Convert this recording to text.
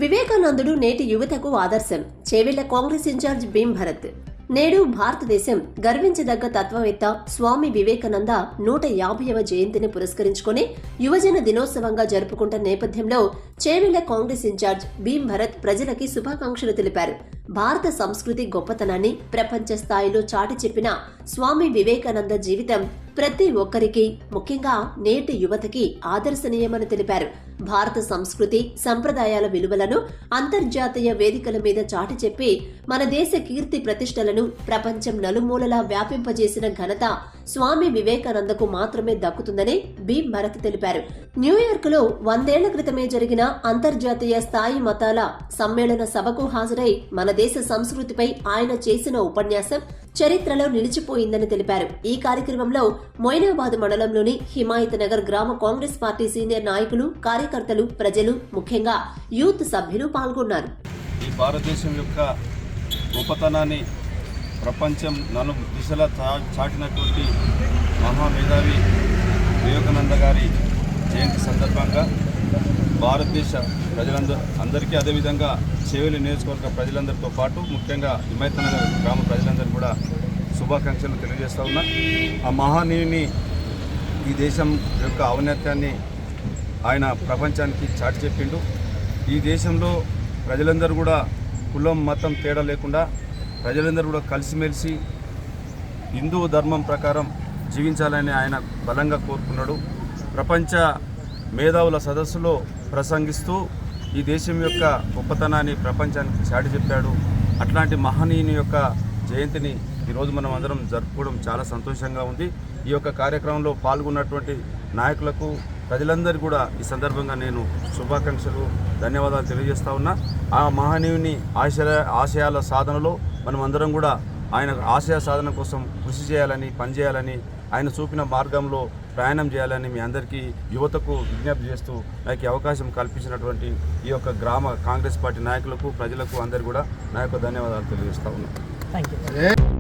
వివేకానందుడు నేటి యువతకు ఆదర్శం. చేవెళ్ల కాంగ్రెస్ ఇన్ఛార్జ్ భీమ్ భరత్. నేడు భారతదేశం గర్వించదగ్గ తత్వవేత్త స్వామి వివేకానంద 150వ జయంతిని పురస్కరించుకుని యువజన దినోత్సవంగా జరుపుకుంటున్న నేపథ్యంలో చేవెళ్ల కాంగ్రెస్ ఇన్ఛార్జ్ భీమ్ భరత్ ప్రజలకి శుభాకాంక్షలు తెలిపారు. భారత సంస్కృతి గొప్పతనాన్ని ప్రపంచ స్థాయిలో చాటి చెప్పిన స్వామి వివేకానంద జీవితం ప్రతి ఒక్కరికి, ముఖ్యంగా నేటి యువతకి ఆదర్శనీయమని తెలిపారు. భారత సంస్కృతి సంప్రదాయాల విలువలను అంతర్జాతీయ వేదికల మీద చాటి చెప్పి మన దేశ కీర్తి ప్రతిష్టలను ప్రపంచం నలుమూలలా వ్యాపింపజేసిన ఘనత స్వామి వివేకానందకు మాత్రమే దక్కుతుందని భీమ్ భరత్ తెలిపారు. న్యూయార్క్ లో 100 ఏళ్ల క్రితమే జరిగిన అంతర్జాతీయ స్థాయి మతాల సమ్మేళన సభకు హాజరై మన దేశ సంస్కృతిపై ఆయన చేసిన ఉపన్యాసం చరిత్రలో నిలిచిపోయిందని తెలిపారు. ఈ కార్యక్రమంలో మొయినాబాద్ మండలంలోని హిమాయత్ నగర్ గ్రామ కాంగ్రెస్ పార్టీ సీనియర్ నాయకులు, కార్యకర్తలు, ప్రజలు, ముఖ్యంగా యూత్ సభ్యులు పాల్గొన్నారు. ఈ భారతదేశం యొక్క గొప్పతనాన్ని ప్రపంచం దిశలా చాటినటువంటి మహామేధావి వివేకానంద గారి జయంతి సందర్భంగా భారతదేశ అందరికీ, అదేవిధంగా చేవెళ్ల నియోజకవర్గ ప్రజలందరితో పాటు ముఖ్యంగా హిమాయత్ నగర్ గ్రామ ప్రజలందరూ కూడా శుభాకాంక్షలు తెలియజేస్తూ ఉన్నా. ఆ మహానీయుని, ఈ దేశం యొక్క ఔన్నత్యాన్ని ఆయన ప్రపంచానికి చాటి చెప్పిండు. ఈ దేశంలో ప్రజలందరూ కూడా కులం మతం తేడా లేకుండా ప్రజలందరూ కూడా కలిసిమెలిసి హిందూ ధర్మం ప్రకారం జీవించాలని ఆయన బలంగా కోరుకున్నాడు. ప్రపంచ మేధావుల సదస్సులో ప్రసంగిస్తూ ఈ దేశం యొక్క గొప్పతనాన్ని ప్రపంచానికి చాటి చెప్పాడు. అట్లాంటి మహనీయుని యొక్క జయంతిని ఈరోజు మనం అందరం జరుపుకోవడం చాలా సంతోషంగా ఉంది. ఈ యొక్క కార్యక్రమంలో పాల్గొన్నటువంటి నాయకులకు, ప్రజలందరూ కూడా ఈ సందర్భంగా నేను శుభాకాంక్షలు, ధన్యవాదాలు తెలియజేస్తా ఉన్నా. ఆ మహనీయుని ఆశయాల సాధనలో మనం అందరం కూడా ఆయన ఆశయ సాధన కోసం కృషి చేయాలని, పనిచేయాలని, ఆయన చూపిన మార్గంలో ప్రయాణం చేయాలని మీ అందరికీ, యువతకు విజ్ఞప్తి చేస్తూ నాకు అవకాశం కల్పించినటువంటి ఈ యొక్క గ్రామ కాంగ్రెస్ పార్టీ నాయకులకు, ప్రజలకు అందరికీ కూడా నా యొక్క ధన్యవాదాలు తెలియజేస్తా ఉన్నాను. Thank you.